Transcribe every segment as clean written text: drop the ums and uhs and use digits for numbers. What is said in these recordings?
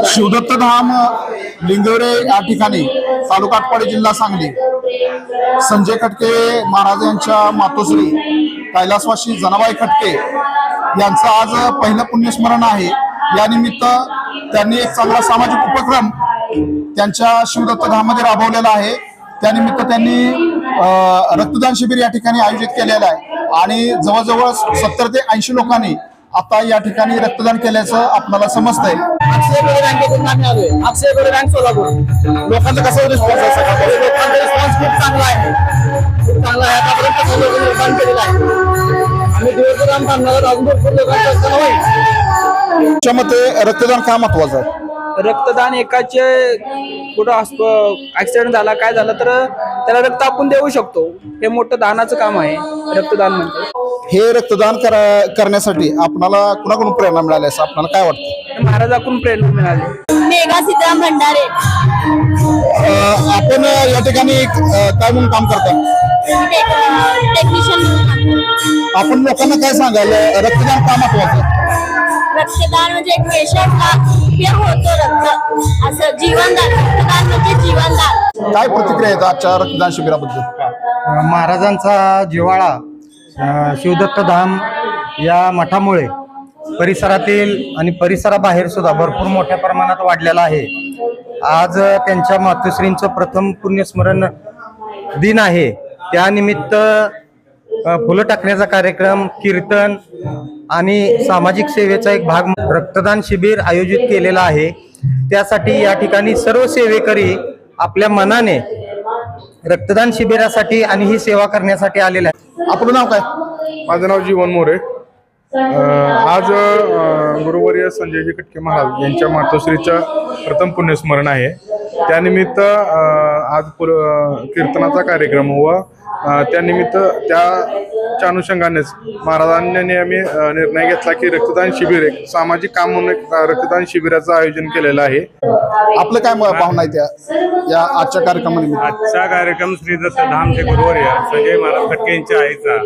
शिवदत्त धाम लिंगवरे या ठिकाणी तालुका आटपाडी जिल्हा सांगली संजय खटके महाराज यांच्या मातोश्री कैलासवासी जनाबाई खटके यांचं आज पहिलं पुण्यस्मरण आहे। या निमित्त त्यांनी एक चांगला सामाजिक उपक्रम त्यांच्या शिवदत्त धाममध्ये राबवलेला आहे। त्यानिमित्त त्यांनी रक्तदान शिबिर या ठिकाणी आयोजित केलेलं आहे आणि जवळजवळ 70 ते 80 लोकांनी आता या ठिकाणी रक्तदान केल्याचं आपल्याला समजतंय। अक्षय बँकेतून आम्ही आलोय। अक्षय बँक सोलापूर। लोकांचा कसा रिस्पॉन्स आहे? लोकांचा रिस्पॉन्स खूप चांगला आहे, खूप चांगला आहे। आतापर्यंत लोकांनी रक्तदान केलेलं आहे। आम्ही दिवसभर काम करणार, अजून भरपूर लोकांचं रक्तदान होईल। तुमच्या मते रक्तदान का महत्वाचं आहे? रक्तदान एकाचे कुठं ऍक्सिडेंट झाला काय झालं तर त्याला रक्त आपण देऊ शकतो। हे मोठं दानाचं काम आहे रक्तदान म्हणजे। हे रक्तदान करण्यासाठी आपल्याला कुणाकडून प्रेरणा मिळाली असं आपल्याला काय वाटतं? महाराजांकडून प्रेरणा मिळाली। मेघा सीताराम भंडारे। आपण या ठिकाणी काय म्हणून काम करता? टेक्निशियन। आपण लोकांना काय सांगाल रक्तदान का महत्वाचं? रक्तदान म्हणजे एक पेशंटला उपयोग होतो रक्त, असं जीवनदान। रक्तदान म्हणजे जीवनदान। काय प्रतिक्रिया आहेत आजच्या रक्तदान शिबिराबद्दल? महाराजांचा जिव्हाळा शिवदत्त धाम या मठामुळे परिसरातील आणि परिसराबाहेर सुद्धा भरपूर मोठ्या प्रमाणात वाढलेला आहे। आज त्यांच्या मातोश्रींचं प्रथम पुण्यस्मरण दिन आहे। त्यानिमित्त फुलं टाकण्याचा कार्यक्रम, कीर्तन आणि सामाजिक सेवेचा एक भाग रक्तदान शिबिर आयोजित केलेला आहे। त्यासाठी या ठिकाणी सर्व सेवेकरी आपल्या मनाने रक्तदान शिबिरासाठी आणि ही सेवा करण्यासाठी आलेले आहेत। आपलं नाव काय? माझं नाव जीवन मोरे। आज गुरुवर्य संजयजी खटके महाराज यांच्या मातोश्रीचं प्रथम पुण्यस्मरण आहे। त्यानिमित्त आज कीर्तनाचा कार्यक्रम व त्यानिमित्त त्याच्या अनुषंगानेच महाराजांनी आम्ही निर्णय घेतला की रक्तदान शिबिर एक सामाजिक काम म्हणून रक्तदान शिबिराचं आयोजन केलेलं आहे। आपलं काय भावना आहे या आजच्या कार्यक्रमानिमित्त? आजचा कार्यक्रम श्री दत्त धामचे गुरुवर्य संजय महाराज खटके यांच्या आईचा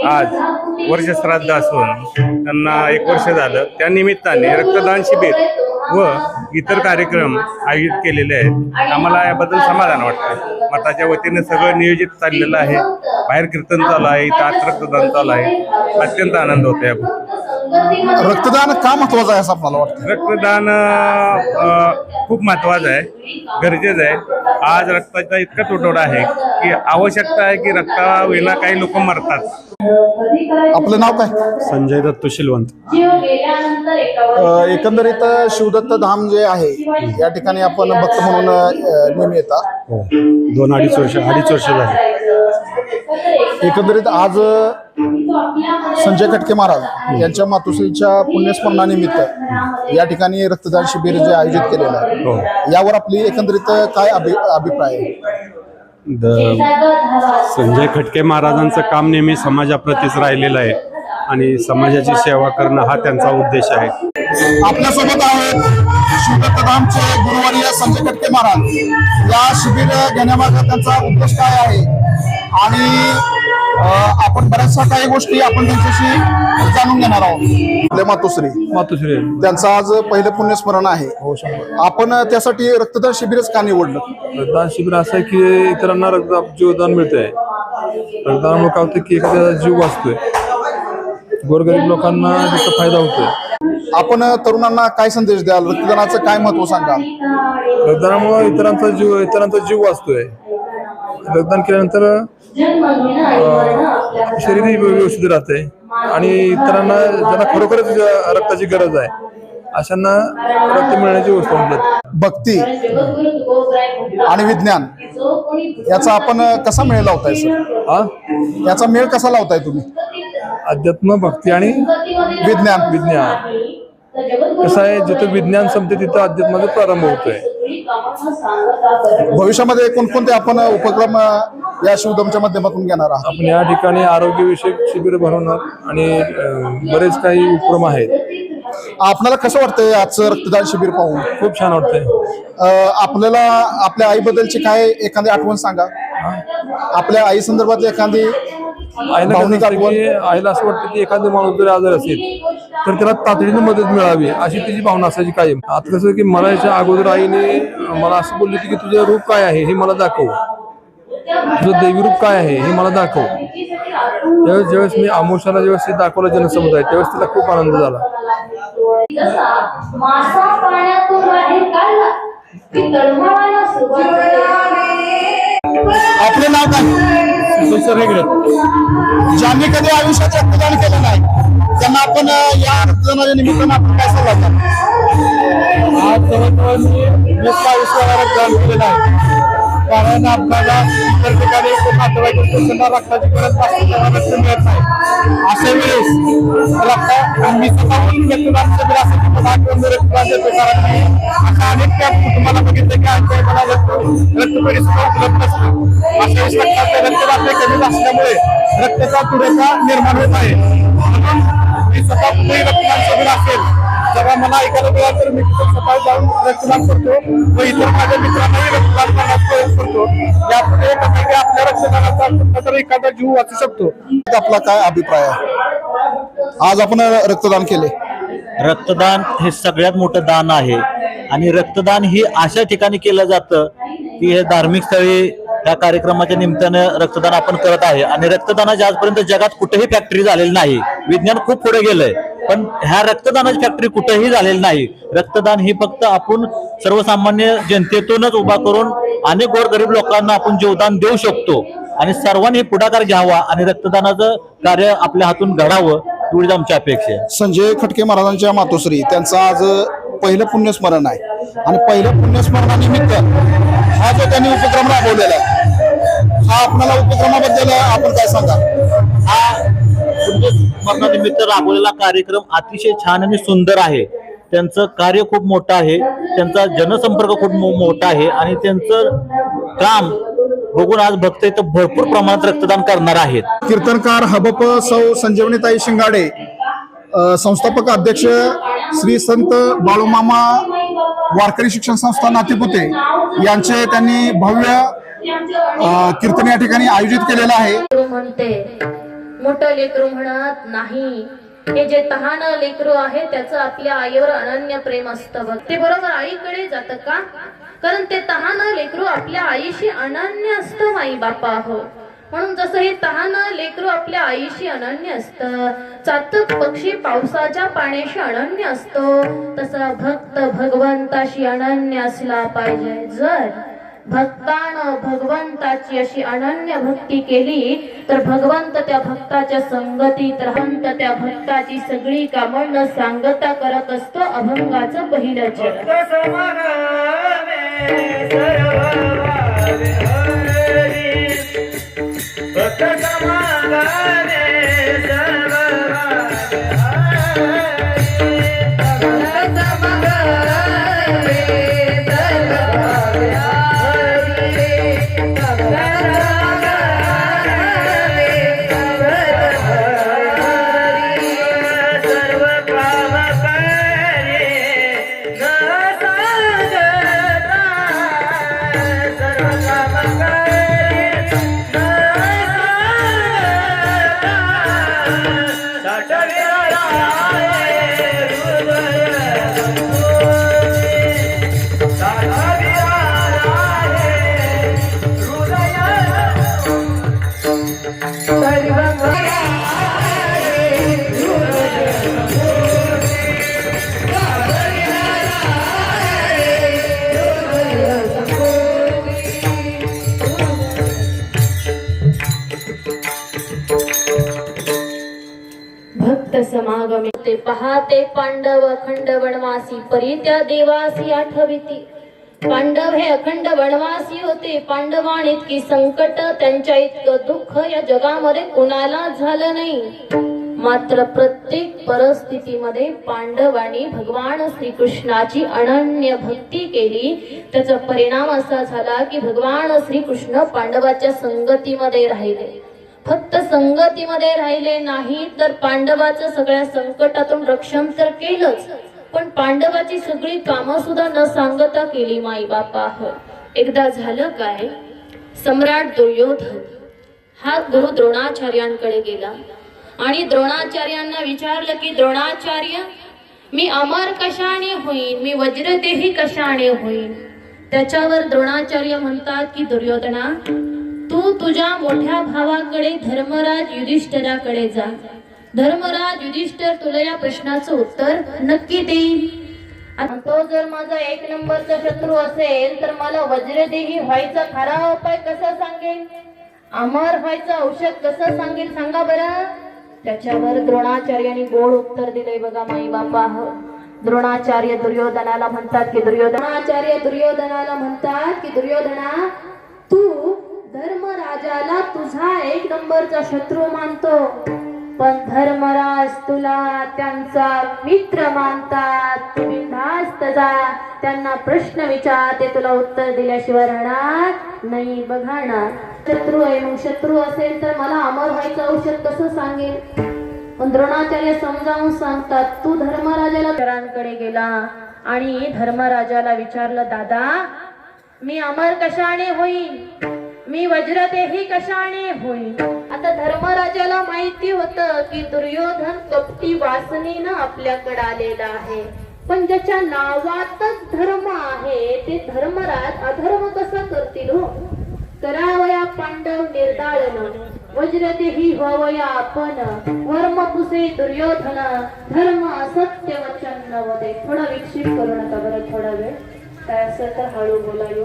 आज वर्ष श्राद्ध असून त्यांना 1 वर्ष झालं। त्या निमित्ताने रक्तदान शिबिर व इतर कार्यक्रम आयोजित केलेले आहेत। आम्हाला याबद्दल समाधान वाटतं। मठाच्या वतीने सगळं नियोजित चाललेलं आहे। बाहेर कीर्तन चालू आहे, इथं आत रक्तदान चालू आहे। अत्यंत आनंद होतो याबद्दल। रक्तदान का महत्वाचं आहे असं आपल्याला वाटतं? रक्तदान खूप महत्वाचं आहे, गरजेचं आहे। आज रक्ताचा इतका तुटवडा आहे की आवश्यकता आहे की रक्ताविना काही लोक मरतात। आपलं नाव काय? संजय दत्त शिलवंत। एकंदरीत शिवदत्त धाम जे आहे या ठिकाणी आपण भक्त म्हणून नेहमी येतात। 2-2.5 वर्ष झाली। एकंदरीत आज संजय खटके महाराज यांच्या मातोश्रीच्या पुण्यस्मरणानिमित्त या ठिकाणी रक्तदान शिबिर जे आयोजित केलेलं आहे यावर आपली एकंदरीत काय अभिप्राय आहे? संजय खटके महाराजांचं काम नेहमी समाजाप्रतीच राहिलेलं आहे आणि समाजाची सेवा करणं हा त्यांचा उद्देश आहे। आपल्यासोबत आहेत शिवदत्त धामचे गुरुवर्य संजय खटके महाराज। या शिबिर घेण्यामागे त्यांचा उद्देश काय आहे आणि आपण बऱ्याचशा काही गोष्टी आपण त्यांच्याशी जाणून घेणार आहोत। आपले मातोश्री त्यांचं आज पहिलं पुण्यस्मरण आहे। आपण त्यासाठी रक्तदान शिबिरच का निवडलं? रक्तदान शिबिर असं आहे की इतरांना जीवदान मिळतंय। रक्तदानामुळे काय होतं की एखाद्याचा जीव वाचतोय, गोरगरीब लोकांना त्याचा फायदा होतोय। आपण तरुणांना काय संदेश द्याल? रक्तदानाचं काय महत्व सांगाल? रक्तदानामुळे इतरांचा जीव वाचतोय। रक्तदान केल्यानंतर शरीरही व्यवस्थित राहते आणि इतरांना ज्यांना खरोखरच रक्ताची गरज आहे अशांना रक्त मिळण्याची गोष्ट म्हणतात। भक्ती आणि विज्ञान याचा आपण कसा मेळ लावताय सर? याचा मेळ कसा लावताय तुम्ही? अध्यात्म, भक्ती आणि विज्ञान कसं आहे, जिथं विज्ञान संपते तिथं अध्यात्माचा प्रारंभ होतोय। भविष्यामध्ये कोणकोणते आपण उपक्रम या शिवधमच्या माध्यमातून घेणार आहात? आपण या ठिकाणी आरोग्यविषयक शिबिर भरवणार आणि बरेच काही उपक्रम आहेत। आपल्याला कसं वाटतंय आजचं रक्तदान शिबिर पाहून? खूप छान वाटतंय। आपल्याला आपल्या आईबद्दलची काय एखादी आठवण सांगा। आपल्या आई संदर्भातली एखादी आईला कसं भावनिक असतं की आईला असं वाटतं की एखादा माणूस जर आजार असेल तर त्याला तातडीने मदत मिळावी अशी तिची भावना असायची कायम. आता कसं की मला याच्या अगोदर आईने मला असं बोलली होती की तुझं रूप काय आहे हे मला दाखव, तुझं दैवी रूप काय आहे हे मला दाखव. त्यावेळेस ज्यावेळेस मी आमोशाला ज्यावेळेस ते दाखवलं जनसमुदाय त्यावेळेस तिला खूप आनंद झाला. मासा पाण्यातून बाहेर काढला की तळमळायला सुरुवात आपलं नाव काय? तुषार हेगडे. ज्यांनी कधी आयुष्यात रक्तदान केलं नाही त्यांना आपण या रक्तदानाच्या निमित्तानं आपण काय सल्ला द्याल? आज जवळजवळ मी 20-22 वेळा रक्तदान केलेलं आहे. कारण आपल्याला इतर ठिकाणी नातेवाईकांना रक्ताची गरज असते तेव्हा रक्त मिळत नाही. अशा वेळेस मी स्वतःहून रक्तदान शिबिर असेल की मला रक्तदान देतो. कारण मी अशा अनेक त्या कुटुंबाला बघितलं की आणखी मला रक्तपेढी सुद्धा उपलब्ध नसते. अशा वेळेस रक्तदान कमी असल्यामुळे रक्ताचा तुडवडा निर्माण होत आहे. म्हणून मी स्वतः कुठेही रक्तदान शिबिर असेल जेव्हा मला ऐकायला मिळालं तर मी स्वतः जाऊन रक्तदान करतो व इतर माझ्या मित्रांनाही रक्तदान करण्यास प्रयत्न करतो. यापुढे कसं की आपल्या रक्तदानाचा कुठला एखादा जीव वाचू शकतो. आपला काय अभिप्राय आहे? आज आपण रक्तदान केले. रक्तदान हे सगळ्यात मोठं दान आहे आणि रक्तदान ही अशा ठिकाणी केलं जातं की हे धार्मिक स्थळी या कार्यक्रमाच्या निमित्तानं रक्तदान आपण करत आहे. आणि रक्तदानाची आजपर्यंत जगात कुठेही फॅक्टरी झालेली नाही. विज्ञान खूप पुढे गेलंय पण ह्या रक्तदानाची फॅक्टरी कुठेही झालेली नाही. रक्तदान ही फक्त आपण सर्वसामान्य जनतेतूनच उभा करून अनेक गोरगरीब लोकांना आपण जीवदान देऊ शकतो आणि सर्वांनी पुढाकार घ्यावा आणि रक्तदानाचं कार्य आपल्या हातून घडावं एवढीच आमची अपेक्षा आहे. संजय खटके महाराजांच्या मातोश्री त्यांचं आज पहिलं पुण्यस्मरण आहे आणि पहिलं पुण्यस्मरणानिमित्त हा जो त्यांनी उपक्रम राबवलेला आहे हा आपल्याला उपक्रमाबद्दल आपण काय सांगा? हा पुण्यस्मरणानिमित्त राबवलेला कार्यक्रम अतिशय छान आणि सुंदर आहे. त्यांचं कार्य खूप मोठं आहे, त्यांचा जनसंपर्क खूप मोठा आहे आणि त्यांचं काम बघून आज भक्त इथं भरपूर प्रमाणात रक्तदान करणार आहेत. कीर्तनकार हबप सौ संजीवनीताई शिंगाडे, संस्थापक अध्यक्ष श्री संत बाळूमामा वारकरी शिक्षण संस्था नातेपुते यांचे त्यांनी भव्य कीर्तन या ठिकाणी आयोजित केलेलं आहे. म्हणते मोठं लेकरू म्हणत नाही. हे जे तहान लेकरू आहे त्याचं आपल्या आईवर अनन्य प्रेम असतं बघ. ते बरोबर आईकडे जातं का? कारण ते तहान लेकरू आपल्या आईशी अनन्य असतं माई बापा हो. म्हणून जसं हे तहान लेकरू आपल्या आईशी अनन्य असतं, चातक पक्षी पावसाच्या पाण्याशी अनन्य असतो, तसा भक्त भगवंताशी अनन्य असला पाहिजे. जर भक्तानं भगवंताची अशी अनन्य भक्ती केली तर भगवंत त्या भक्ताच्या संगतीत राहून त्या भक्ताची सगळी कामं सांगता करत असतो. अभंगाचं पहिलं चरण. समागमे ते पहाते पांडव अखंड वनवासी परी त्या देवासी आठविती. पांडव हे अखंड वनवासी होते. पांडवांनी इतकी संकट त्यांच्या इतकं दुःख या जगामध्ये कुणाला झालं नाही. मात्र प्रत्येक परिस्थितीमध्ये पांडवांनी भगवान श्रीकृष्णाची अनन्य भक्ती केली. त्याचा परिणाम असा झाला की भगवान श्रीकृष्ण पांडवाच्या संगतीमध्ये राहिले. फक्त संगतीमध्ये राहिले नाही तर पांडवाचं सगळ्या संकटातून रक्षण तर केलंच, पण पांडवाची सगळी कामं सुद्धा न सांगता केली माई बापा. एकदा झालं काय, सम्राट दुर्योधन हा गुरु द्रोणाचार्यांकडे गेला आणि द्रोणाचार्यांना विचारलं की द्रोणाचार्य, मी अमर कशाने होईन, मी वज्रदेही कशाने होईन. त्याच्यावर द्रोणाचार्य म्हणतात की दुर्योधना, तू तुझ्या मोठ्या भावाकडे धर्मराज युधिष्ठिराकडे जा. धर्मराज युधिष्ठिर तुला या प्रश्नाचं उत्तर नक्की देईल. आणि तो जर माझा 1 नंबरचा शत्रू असेल तर मला वज्रदेही व्हायचा खरा उपाय कसा सांगेल, अमर व्हायचं औषध कसं सांगेल सांगा बरं. त्याच्यावर द्रोणाचार्यांनी गोड उत्तर दिले बघा माई बापा. द्रोणाचार्य दुर्योधनाला म्हणतात की दुर्योधना, तू धर्मराजाला तुझा 1 नंबरचा शत्रू मानतो, पण धर्मराज तुला त्यांचा मित्र मानतात. तू बिनधास्त जा, त्यांना प्रश्न विचार, ते तुला उत्तर दिल्याशिवाय राहणार नाही. बघा ना, शत्रू आहे, मग शत्रू असेल तर मला अमर व्हायचं औषध कसं सांगेल. पण द्रोणाचार्य समजावून सांगतात. तू धर्मराजाला घरांकडे गेला आणि धर्मराजाला विचारलं, दादा मी अमर कशाने होईन, मी वज्रदेही कशाने होईन. आता धर्मराजाला माहिती होतं की दुर्योधन कपटी वासनेनं आपल्याकडे आलेला आहे, पण ज्याच्या नावातच धर्म आहे ते धर्मराज अधर्म कसा करतील हो. करावया पांडव निर्दाळन, वज्रदेही व्हावया आपण, वर्मपुसे दुर्योधन, धर्म असत्य वचन नवदे. थोडा विक्षेप करू नका बरं, थोडा वेळ. काय असेल तर हळू बोलायो,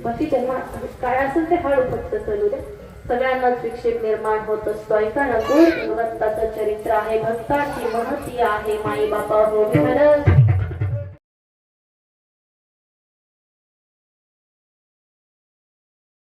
बाकी त्यांना काय असेल ते हळू फक्त चालू दे. सगळ्यांनाच विक्षेप निर्माण होत असतो. ऐका ना, गुरु भक्ताचं चरित्र आहे, भक्ताची महती आहे माई बापा हो.